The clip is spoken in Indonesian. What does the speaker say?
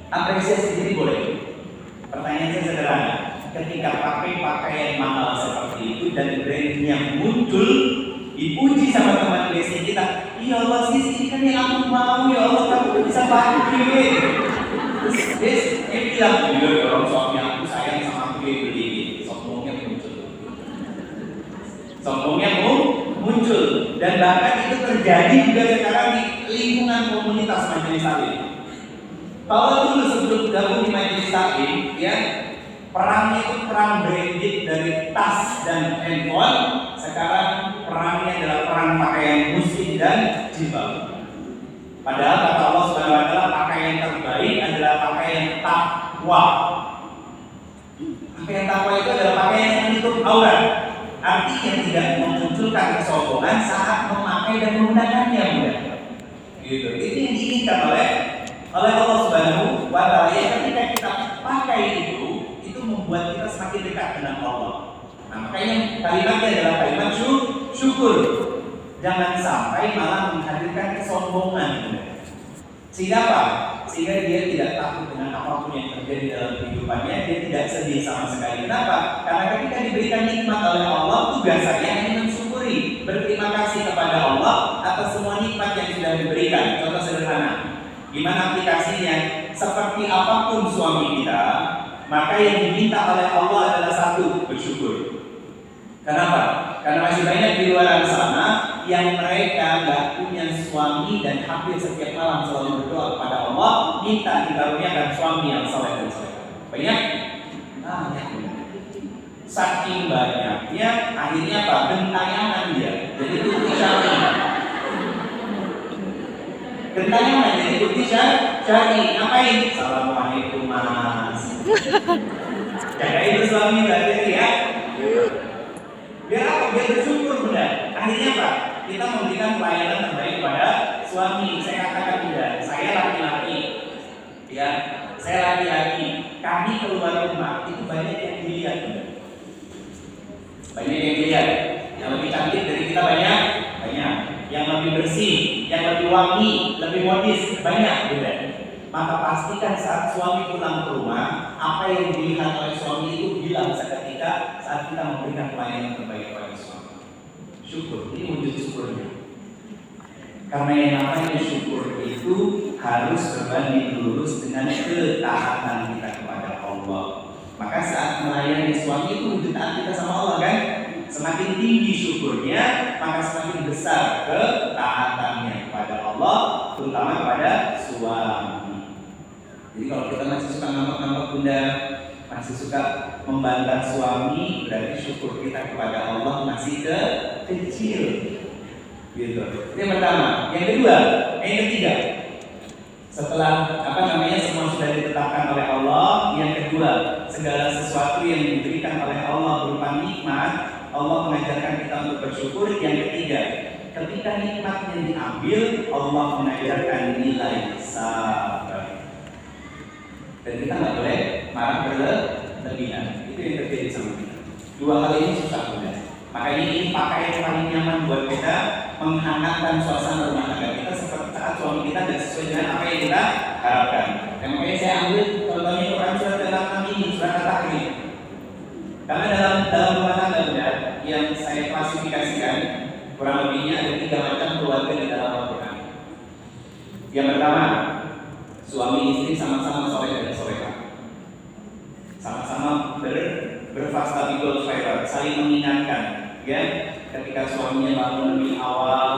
Apresiasi diri boleh. Pertanyaan saya sederhana. Ketika pakai pakaian mahal seperti itu dan brandnya muncul, dipuji sama teman biasa kita, ya Allah sis, ini kan yang aku mau, ya Allah kamu bisa pakai. Terus dia bilang, iya dong suami aku sayang sama aku, dia beli. Sombongnya muncul. Dan bahkan itu terjadi juga sekarang di lingkungan komunitas majelis taklim. Kalau dulu sebelum gabung di majelis taklim, ya perangnya itu perang branded dari tas dan handphone. Sekarang perangnya adalah perang pakaian muslim dan jilbab. Padahal kata Allah Subhanahu wa taala pakaian terbaik adalah pakaian takwa. Pakaian takwa itu adalah pakaian yang menutup aurat. Artinya tidak memunculkan kesombongan saat memakai dan menggunakannya, gitu. Itu yang diinginkan oleh Allah Subhanahu wa taala. Ketika kita pakai itu membuat kita semakin dekat dengan Allah. Nah, makanya kalimatnya adalah kalimat syukur. Jangan sampai malah menghadirkan kesombongan. Sehingga apa? Sehingga dia tidak takut dengan apapun yang terjadi dalam kehidupannya, dia tidak sedih sama sekali. Kenapa? Karena ketika diberikan nikmat oleh Allah, tugas saya hanya mensyukuri, berterima kasih kepada Allah atas semua nikmat yang sudah diberikan. Contoh sederhana, gimana aplikasinya? Seperti apapun suami kita, maka yang diminta oleh Allah adalah satu, bersyukur. Kenapa? Karena masih banyak di luar sana yang mereka nggak punya suami dan hampir setiap malam selalu berdoa kepada Allah minta dikaruniakan suami yang saleh dan salehah. Banyak. Saking banyaknya akhirnya apa? Gentayangan dia. Jadi bukti syar'i. Gentayangan jadi bukti syar'i. Ngapain? Assalamualaikum mas. Jaga itu suami berarti ya. Biar apa? Biar bersyukur bunda. Akhirnya apa? Kita memberikan pelayanan terbaik kepada suami. Saya katakan bunda, saya laki-laki, ya, saya laki-laki. Kami keluar rumah itu banyak yang dilihat bunda. Banyak yang dilihat. Yang lebih cantik dari kita banyak. Yang lebih bersih, yang lebih wangi, lebih modis banyak bunda. Maka pastikan saat suami pulang ke rumah, apa yang dilihat oleh suami itu bilang seketika saat kita memberikan pelayanan terbaik kepada suami. Syukur, ini wujud syukurnya. Karena yang namanya syukur itu harus berbanding lurus dengan ketaatan kita kepada Allah. Maka saat melayani suami itu wujud taat kita sama Allah kan? Semakin tinggi syukurnya, maka semakin besar ketaatannya kepada Allah, terutama kepada suami. Jadi kalau kita masih suka ngambek-ngambek bunda, masih suka membantah suami, berarti syukur kita kepada Allah masih kecil. Gitu. Itu yang pertama. Yang kedua, yang ketiga. Setelah semua sudah ditetapkan oleh Allah, yang kedua, segala sesuatu yang diberikan oleh Allah berupa nikmat, Allah mengajarkan kita untuk bersyukur. Yang ketiga, ketika nikmatnya diambil, Allah mengajarkan nilai sabar. Dan kita nggak boleh marah berlebihan. Itu yang terjadi sama kita. Dua hal ini susah benar. Makanya ini pakaian paling nyaman buat kita menghangatkan suasana rumah tangga kita seperti saat suami kita tidak sesuai dengan apa yang kita harapkan. Dan makanya saya ambil contohnya Quran surat Al-An'am ini, surat At-Tahrim. Karena dalam rumah tangga benar yang saya klasifikasikan kurang lebihnya ada 3 macam keluarga di dalam Al-Quran. Yang pertama, suami istri sama-sama soleh dan solehah, sama-sama berfastabiqul khairat, saling mengingatkan. Ya, ketika suaminya bangun lebih awal